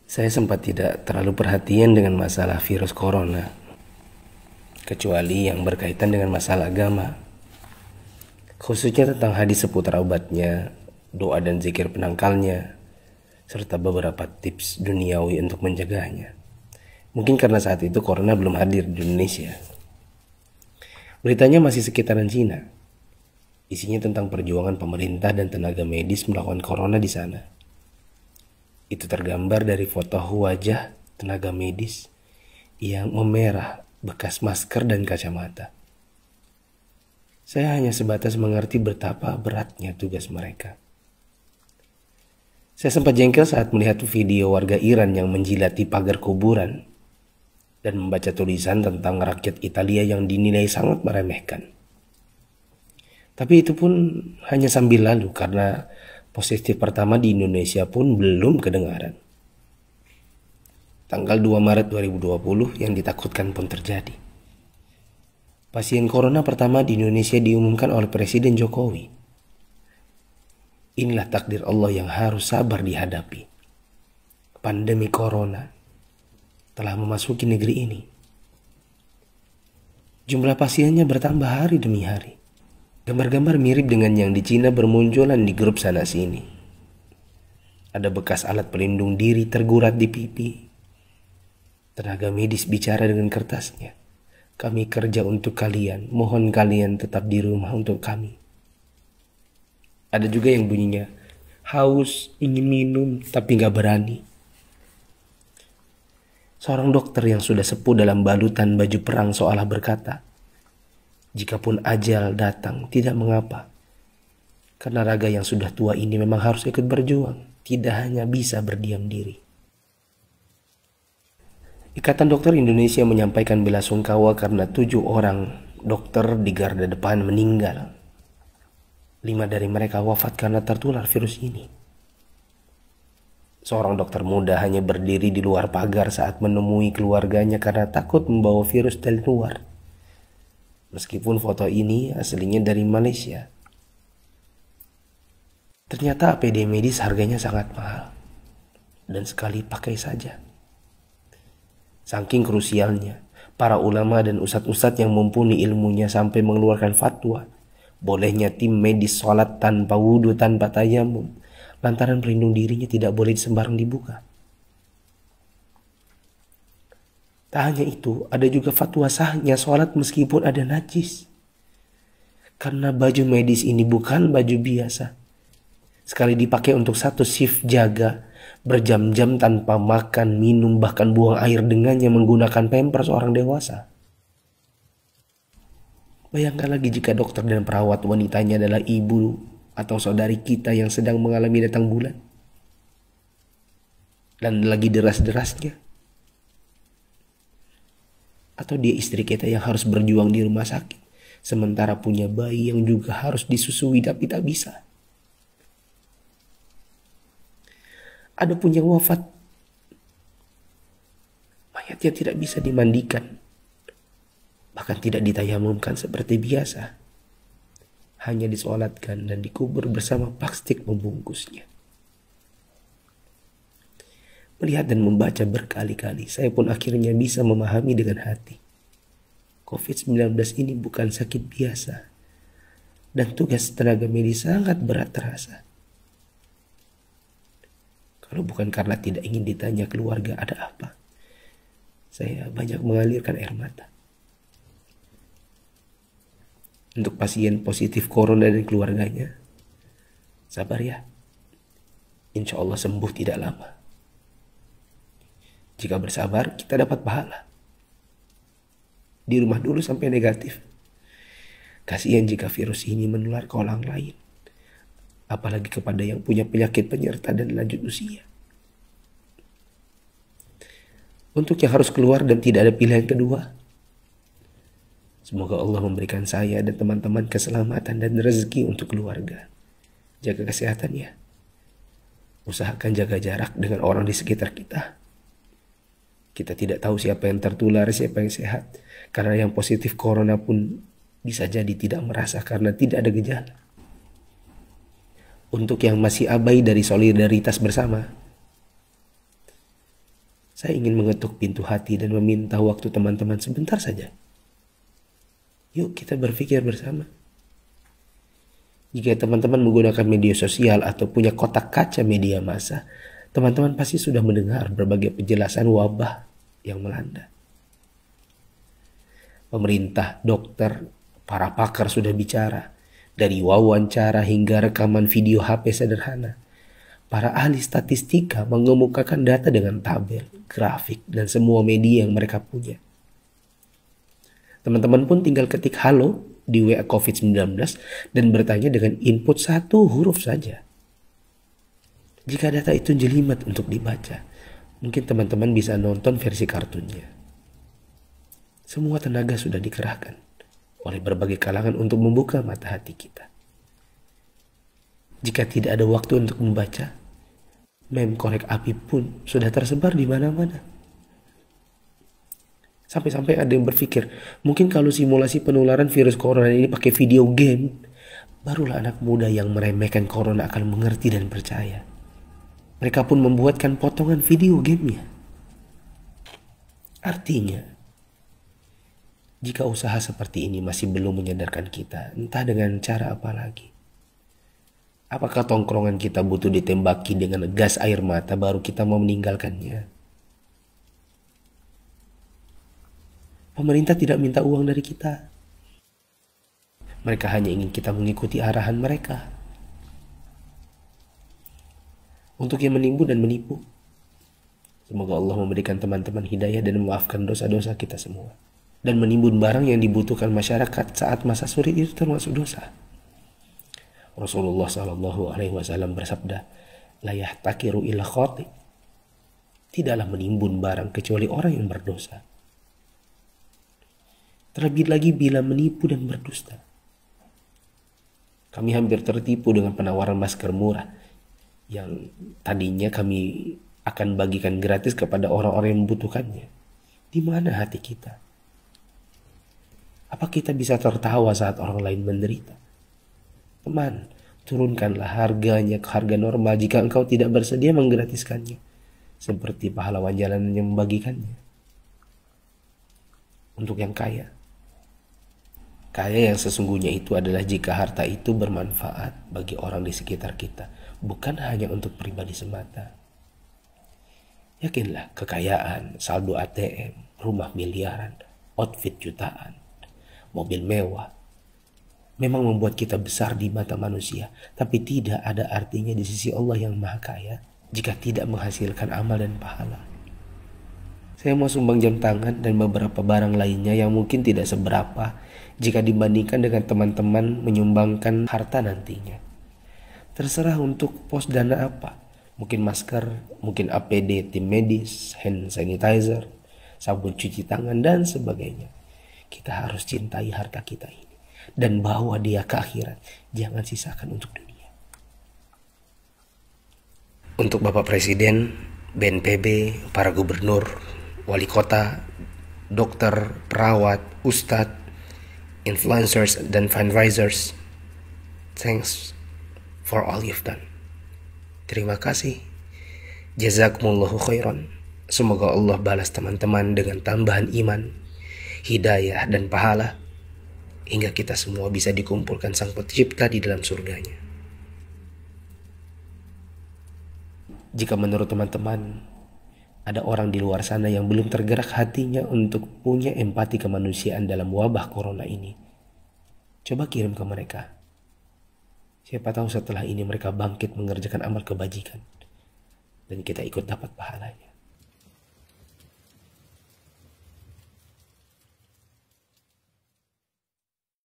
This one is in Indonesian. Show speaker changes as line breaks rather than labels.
Saya sempat tidak terlalu perhatian dengan masalah virus corona, kecuali yang berkaitan dengan masalah agama, khususnya tentang hadis seputar obatnya, doa dan zikir penangkalnya, serta beberapa tips duniawi untuk menjaganya. Mungkin karena saat itu corona belum hadir di Indonesia. Beritanya masih sekitaran Cina. Isinya tentang perjuangan pemerintah dan tenaga medis melawan corona di sana. Itu tergambar dari foto wajah tenaga medis yang memerah bekas masker dan kacamata. Saya hanya sebatas mengerti betapa beratnya tugas mereka. Saya sempat jengkel saat melihat video warga Iran yang menjilati pagar kuburan dan membaca tulisan tentang rakyat Italia yang dinilai sangat meremehkan. Tapi itu pun hanya sambil lalu karena positif pertama di Indonesia pun belum kedengaran. Tanggal 2 Maret 2020 yang ditakutkan pun terjadi. Pasien corona pertama di Indonesia diumumkan oleh Presiden Jokowi. Inilah takdir Allah yang harus sabar dihadapi. Pandemi corona telah memasuki negeri ini. Jumlah pasiennya bertambah hari demi hari. Gambar-gambar mirip dengan yang di Cina bermunculan di grup sana sini. Ada bekas alat pelindung diri tergurat di pipi. Tenaga medis bicara dengan kertasnya. Kami kerja untuk kalian, mohon kalian tetap di rumah untuk kami. Ada juga yang bunyinya, haus, ingin minum, tapi gak berani. Seorang dokter yang sudah sepuh dalam balutan baju perang seolah berkata, jikapun ajal datang, tidak mengapa. Karena raga yang sudah tua ini memang harus ikut berjuang, tidak hanya bisa berdiam diri. Ikatan Dokter Indonesia menyampaikan bela sungkawa karena 7 orang dokter di garda depan meninggal. 5 dari mereka wafat karena tertular virus ini. Seorang dokter muda hanya berdiri di luar pagar saat menemui keluarganya karena takut membawa virus dari luar. Meskipun foto ini aslinya dari Malaysia. Ternyata APD medis harganya sangat mahal. Dan sekali pakai saja. Saking krusialnya, para ulama dan ustadz-ustadz yang mumpuni ilmunya sampai mengeluarkan fatwa. Bolehnya tim medis sholat tanpa wudhu, tanpa tayamum. Lantaran pelindung dirinya tidak boleh sembarang dibuka. Tak hanya itu, ada juga fatwa sahnya sholat meskipun ada najis. Karena baju medis ini bukan baju biasa. Sekali dipakai untuk satu shift jaga, berjam-jam tanpa makan, minum, bahkan buang air dengannya menggunakan pampers orang dewasa. Bayangkan lagi jika dokter dan perawat wanitanya adalah ibu atau saudari kita yang sedang mengalami datang bulan. Dan lagi deras-derasnya. Atau dia istri kita yang harus berjuang di rumah sakit, sementara punya bayi yang juga harus disusui tapi tak bisa. Ada pun yang wafat, mayatnya tidak bisa dimandikan, bahkan tidak ditayamumkan seperti biasa, hanya disolatkan dan dikubur bersama plastik membungkusnya. Melihat dan membaca berkali-kali, saya pun akhirnya bisa memahami dengan hati. COVID-19 ini bukan sakit biasa, dan tugas tenaga medis sangat berat terasa. Kalau bukan karena tidak ingin ditanya keluarga ada apa, saya banyak mengalirkan air mata. Untuk pasien positif corona dan keluarganya, sabar ya. Insya Allah sembuh tidak lama. Jika bersabar, kita dapat pahala. Di rumah dulu sampai negatif. Kasihan jika virus ini menular ke orang lain. Apalagi kepada yang punya penyakit penyerta dan lanjut usia. Untuk yang harus keluar dan tidak ada pilihan kedua, semoga Allah memberikan saya dan teman-teman keselamatan dan rezeki untuk keluarga. Jaga kesehatan ya. Usahakan jaga jarak dengan orang di sekitar kita. Kita tidak tahu siapa yang tertular, siapa yang sehat. Karena yang positif corona pun bisa jadi tidak merasa karena tidak ada gejala. Untuk yang masih abai dari solidaritas bersama, Saya ingin mengetuk pintu hati dan meminta waktu teman-teman sebentar saja. Yuk kita berpikir bersama. Jika teman-teman menggunakan media sosial atau punya kotak kaca media massa, teman-teman pasti sudah mendengar berbagai penjelasan wabah yang melanda. Pemerintah, dokter, para pakar sudah bicara. Dari wawancara hingga rekaman video HP sederhana. Para ahli statistika mengemukakan data dengan tabel, grafik, dan semua media yang mereka punya. Teman-teman pun tinggal ketik halo di WA COVID-19 dan bertanya dengan input satu huruf saja. Jika data itu jelimet untuk dibaca, mungkin teman-teman bisa nonton versi kartunnya. Semua tenaga sudah dikerahkan oleh berbagai kalangan untuk membuka mata hati kita. Jika tidak ada waktu untuk membaca, meme korek api pun sudah tersebar di mana-mana. Sampai-sampai ada yang berpikir, mungkin kalau simulasi penularan virus corona ini pakai video game, barulah anak muda yang meremehkan corona akan mengerti dan percaya. Mereka pun membuatkan potongan video gamenya. Artinya, jika usaha seperti ini masih belum menyadarkan kita, entah dengan cara apa lagi. Apakah tongkrongan kita butuh ditembaki dengan gas air mata baru kita mau meninggalkannya? Pemerintah tidak minta uang dari kita. Mereka hanya ingin kita mengikuti arahan mereka. Untuk yang menimbun dan menipu, semoga Allah memberikan teman-teman hidayah dan memaafkan dosa-dosa kita semua. Dan menimbun barang yang dibutuhkan masyarakat saat masa sulit itu termasuk dosa. Rasulullah SAW bersabda, la yahtakiru illa khati. Tidaklah menimbun barang kecuali orang yang berdosa. Terlebih lagi bila menipu dan berdusta. Kami hampir tertipu dengan penawaran masker murah yang tadinya kami akan bagikan gratis kepada orang-orang yang membutuhkannya. Di mana hati kita? Apa kita bisa tertawa saat orang lain menderita? Teman, turunkanlah harganya ke harga normal jika engkau tidak bersedia menggratiskannya, seperti pahlawan jalanan yang membagikannya. Untuk yang kaya yang sesungguhnya itu adalah jika harta itu bermanfaat bagi orang di sekitar kita, bukan hanya untuk pribadi semata. Yakinlah, kekayaan, saldo ATM, rumah miliaran, outfit jutaan, mobil mewah memang membuat kita besar di mata manusia, tapi tidak ada artinya di sisi Allah yang Maha Kaya jika tidak menghasilkan amal dan pahala. Saya mau sumbang jam tangan dan beberapa barang lainnya yang mungkin tidak seberapa jika dibandingkan dengan teman-teman menyumbangkan harta nantinya. Terserah untuk pos dana apa, mungkin masker, mungkin APD tim medis, hand sanitizer, sabun cuci tangan, dan sebagainya. Kita harus cintai harta kita ini dan bawa dia ke akhirat. Jangan sisakan untuk dunia. Untuk Bapak Presiden, BNPB, para gubernur, wali kota, dokter, perawat, ustadz, influencers, dan fundraisers, thanks for all you've done. Terima kasih. Jazakumullahu khairan. Semoga Allah balas teman-teman dengan tambahan iman, hidayah, dan pahala, hingga kita semua bisa dikumpulkan Sang Pencipta di dalam surganya. Jika menurut teman-teman ada orang di luar sana yang belum tergerak hatinya untuk punya empati kemanusiaan dalam wabah corona ini, coba kirim ke mereka. Siapa tahu setelah ini mereka bangkit mengerjakan amal kebajikan dan kita ikut dapat pahalanya.